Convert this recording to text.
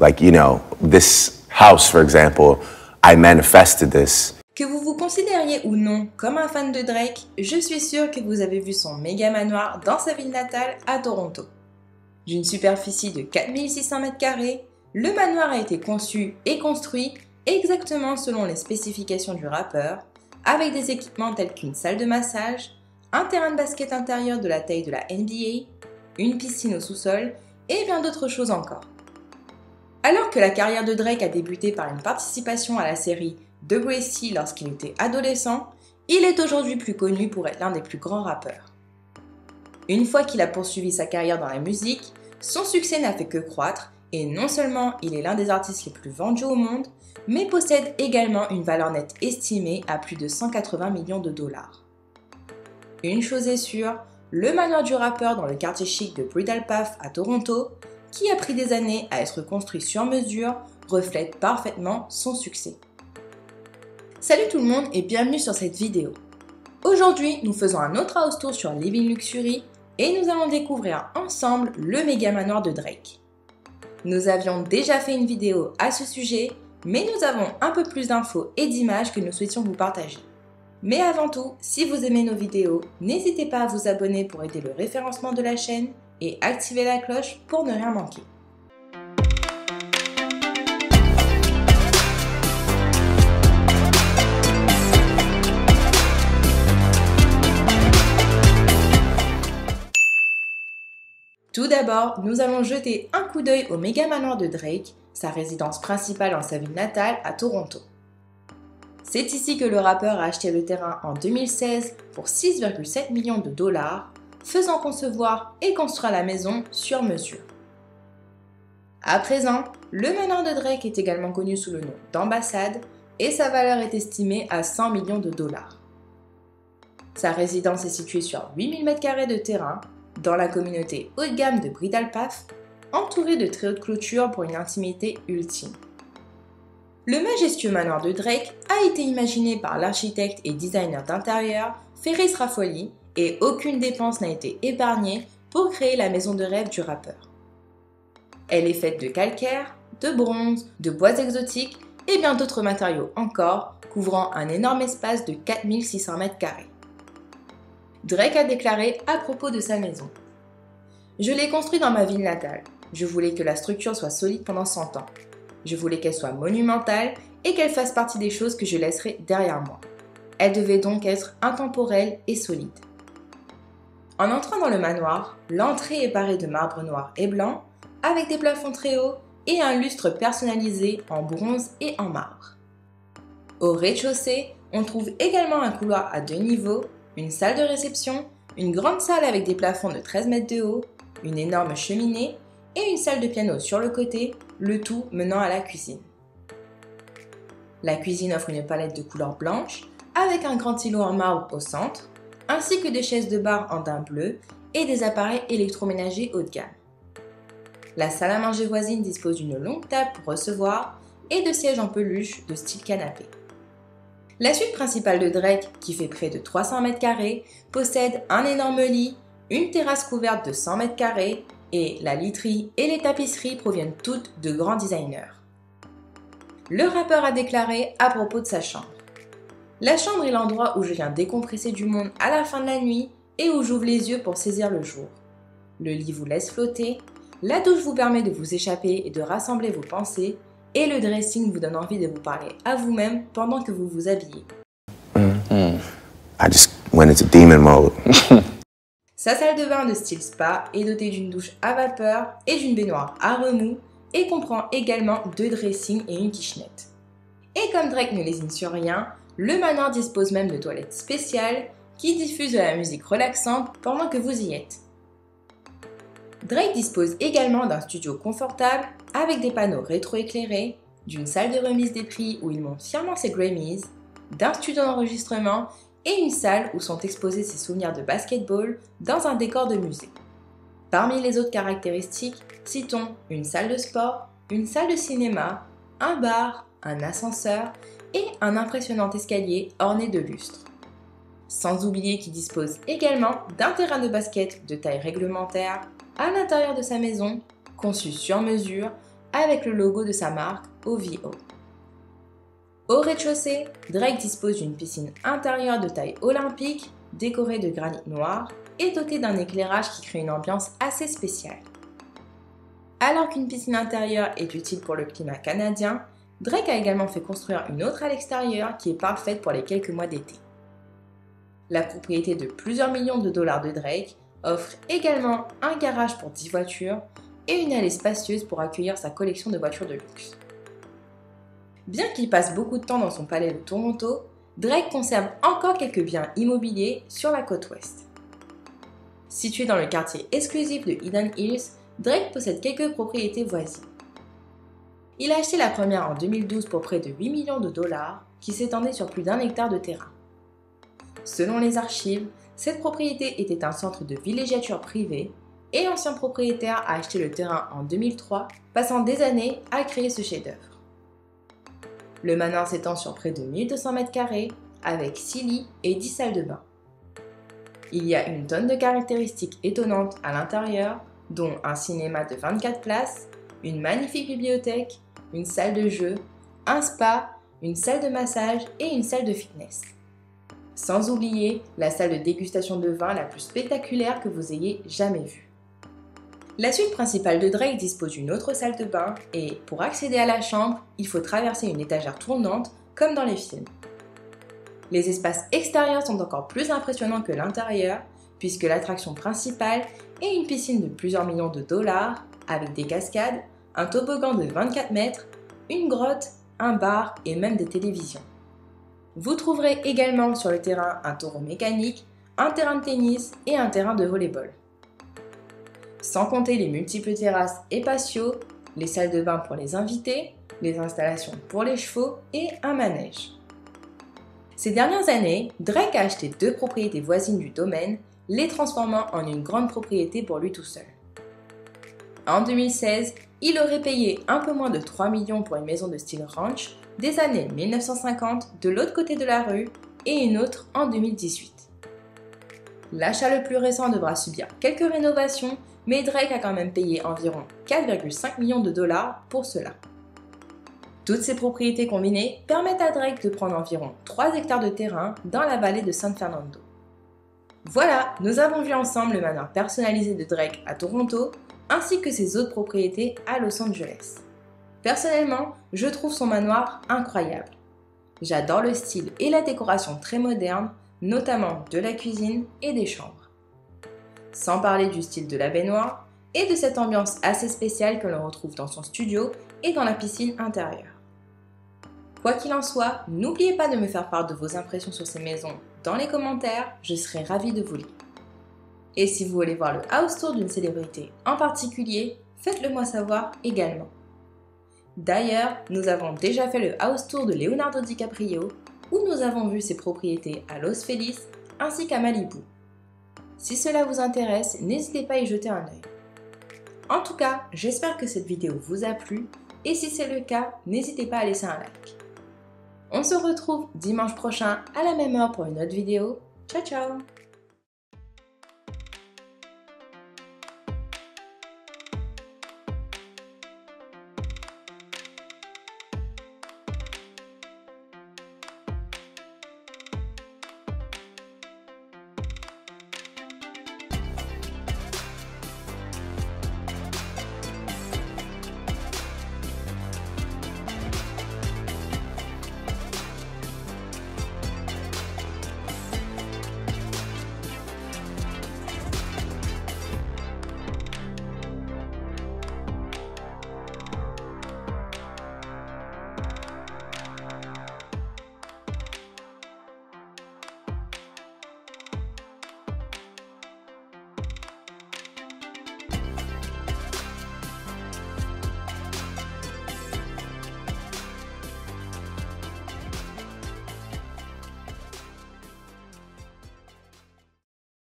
Like, you know, this house, for example, I manifested this. Que vous vous considériez ou non comme un fan de Drake, je suis sûre que vous avez vu son méga manoir dans sa ville natale à Toronto. D'une superficie de 4600 m², le manoir a été conçu et construit exactement selon les spécifications du rappeur, avec des équipements tels qu'une salle de massage, un terrain de basket intérieur de la taille de la NBA, une piscine au sous-sol et bien d'autres choses encore. Alors que la carrière de Drake a débuté par une participation à la série The Gracie lorsqu'il était adolescent, il est aujourd'hui plus connu pour être l'un des plus grands rappeurs. Une fois qu'il a poursuivi sa carrière dans la musique, son succès n'a fait que croître et non seulement il est l'un des artistes les plus vendus au monde, mais possède également une valeur nette estimée à plus de 180 millions de dollars. Une chose est sûre, le manoir du rappeur dans le quartier chic de Bridle Path à Toronto, qui a pris des années à être construit sur mesure, reflète parfaitement son succès. Salut tout le monde et bienvenue sur cette vidéo. Aujourd'hui, nous faisons un autre house tour sur Living Luxury et nous allons découvrir ensemble le méga manoir de Drake. Nous avions déjà fait une vidéo à ce sujet, mais nous avons un peu plus d'infos et d'images que nous souhaitions vous partager. Mais avant tout, si vous aimez nos vidéos, n'hésitez pas à vous abonner pour aider le référencement de la chaîne et activer la cloche pour ne rien manquer. Tout d'abord, nous allons jeter un coup d'œil au méga manoir de Drake, sa résidence principale en sa ville natale à Toronto. C'est ici que le rappeur a acheté le terrain en 2016 pour 6,7 millions de dollars, faisant concevoir et construire la maison sur mesure. À présent, le manoir de Drake est également connu sous le nom d'Ambassade et sa valeur est estimée à 100 millions de dollars. Sa résidence est située sur 8000 m² de terrain, dans la communauté haut de gamme de Bridle Path, entourée de très hautes clôtures pour une intimité ultime. Le majestueux manoir de Drake a été imaginé par l'architecte et designer d'intérieur Ferris Raffolli et aucune dépense n'a été épargnée pour créer la maison de rêve du rappeur. Elle est faite de calcaire, de bronze, de bois exotiques et bien d'autres matériaux encore, couvrant un énorme espace de 4600 m². Drake a déclaré à propos de sa maison: « Je l'ai construite dans ma ville natale. Je voulais que la structure soit solide pendant 100 ans. Je voulais qu'elle soit monumentale et qu'elle fasse partie des choses que je laisserai derrière moi. Elle devait donc être intemporelle et solide. » En entrant dans le manoir, l'entrée est parée de marbre noir et blanc, avec des plafonds très hauts et un lustre personnalisé en bronze et en marbre. Au rez-de-chaussée, on trouve également un couloir à 2 niveaux, une salle de réception, une grande salle avec des plafonds de 13 mètres de haut, une énorme cheminée et une salle de piano sur le côté, le tout menant à la cuisine. La cuisine offre une palette de couleurs blanches avec un grand îlot en marbre au centre, ainsi que des chaises de bar en daim bleu et des appareils électroménagers haut de gamme. La salle à manger voisine dispose d'une longue table pour recevoir et de sièges en peluche de style canapé. La suite principale de Drake, qui fait près de 300 m², possède un énorme lit, une terrasse couverte de 100 m² et la literie et les tapisseries proviennent toutes de grands designers. Le rappeur a déclaré à propos de sa chambre: « La chambre est l'endroit où je viens décompresser du monde à la fin de la nuit et où j'ouvre les yeux pour saisir le jour. Le lit vous laisse flotter, la douche vous permet de vous échapper et de rassembler vos pensées, et le dressing vous donne envie de vous parler à vous-même pendant que vous vous habillez. » I just went into demon mode. Sa salle de bain de style spa est dotée d'une douche à vapeur et d'une baignoire à remous et comprend également 2 dressings et une kitchenette. Et comme Drake ne lésine sur rien, le manoir dispose même de toilettes spéciales qui diffusent de la musique relaxante pendant que vous y êtes. Drake dispose également d'un studio confortable avec des panneaux rétro-éclairés, d'une salle de remise des prix où il monte fièrement ses Grammys, d'un studio d'enregistrement et une salle où sont exposés ses souvenirs de basketball dans un décor de musée. Parmi les autres caractéristiques, citons une salle de sport, une salle de cinéma, un bar, un ascenseur et un impressionnant escalier orné de lustres. Sans oublier qu'il dispose également d'un terrain de basket de taille réglementaire à l'intérieur de sa maison, conçu sur mesure avec le logo de sa marque OVO. Au rez-de-chaussée, Drake dispose d'une piscine intérieure de taille olympique, décorée de granit noir et dotée d'un éclairage qui crée une ambiance assez spéciale. Alors qu'une piscine intérieure est utile pour le climat canadien, Drake a également fait construire une autre à l'extérieur qui est parfaite pour les quelques mois d'été. La propriété de plusieurs millions de dollars de Drake offre également un garage pour 10 voitures et une allée spacieuse pour accueillir sa collection de voitures de luxe. Bien qu'il passe beaucoup de temps dans son palais de Toronto, Drake conserve encore quelques biens immobiliers sur la côte ouest. Situé dans le quartier exclusif de Eden Hills, Drake possède quelques propriétés voisines. Il a acheté la première en 2012 pour près de 8 millions de dollars, qui s'étendait sur plus d'1 hectare de terrain. Selon les archives, cette propriété était un centre de villégiature privée et l'ancien propriétaire a acheté le terrain en 2003, passant des années à créer ce chef-d'œuvre. Le manoir s'étend sur près de 1200 m² avec 6 lits et 10 salles de bain. Il y a une tonne de caractéristiques étonnantes à l'intérieur, dont un cinéma de 24 places, une magnifique bibliothèque, une salle de jeu, un spa, une salle de massage et une salle de fitness. Sans oublier la salle de dégustation de vin la plus spectaculaire que vous ayez jamais vue. La suite principale de Drake dispose d'une autre salle de bain et, pour accéder à la chambre, il faut traverser une étagère tournante comme dans les films. Les espaces extérieurs sont encore plus impressionnants que l'intérieur, puisque l'attraction principale est une piscine de plusieurs millions de dollars, avec des cascades, un toboggan de 24 mètres, une grotte, un bar et même des télévisions. Vous trouverez également sur le terrain un taureau mécanique, un terrain de tennis et un terrain de volley-ball. Sans compter les multiples terrasses et patios, les salles de bain pour les invités, les installations pour les chevaux et un manège. Ces dernières années, Drake a acheté 2 propriétés voisines du domaine, les transformant en une grande propriété pour lui tout seul. En 2016, il aurait payé un peu moins de 3 millions pour une maison de style ranch des années 1950 de l'autre côté de la rue et une autre en 2018. L'achat le plus récent devra subir quelques rénovations, mais Drake a quand même payé environ 4,5 millions de dollars pour cela. Toutes ces propriétés combinées permettent à Drake de prendre environ 3 hectares de terrain dans la vallée de San Fernando. Voilà, nous avons vu ensemble le manoir personnalisé de Drake à Toronto, ainsi que ses autres propriétés à Los Angeles. Personnellement, je trouve son manoir incroyable. J'adore le style et la décoration très moderne, notamment de la cuisine et des chambres. Sans parler du style de la baignoire et de cette ambiance assez spéciale que l'on retrouve dans son studio et dans la piscine intérieure. Quoi qu'il en soit, n'oubliez pas de me faire part de vos impressions sur ces maisons dans les commentaires, je serai ravie de vous lire. Et si vous voulez voir le house tour d'une célébrité en particulier, faites-le moi savoir également. D'ailleurs, nous avons déjà fait le house tour de Leonardo DiCaprio, où nous avons vu ses propriétés à Los Feliz ainsi qu'à Malibu. Si cela vous intéresse, n'hésitez pas à y jeter un œil. En tout cas, j'espère que cette vidéo vous a plu, et si c'est le cas, n'hésitez pas à laisser un like. On se retrouve dimanche prochain à la même heure pour une autre vidéo. Ciao ciao!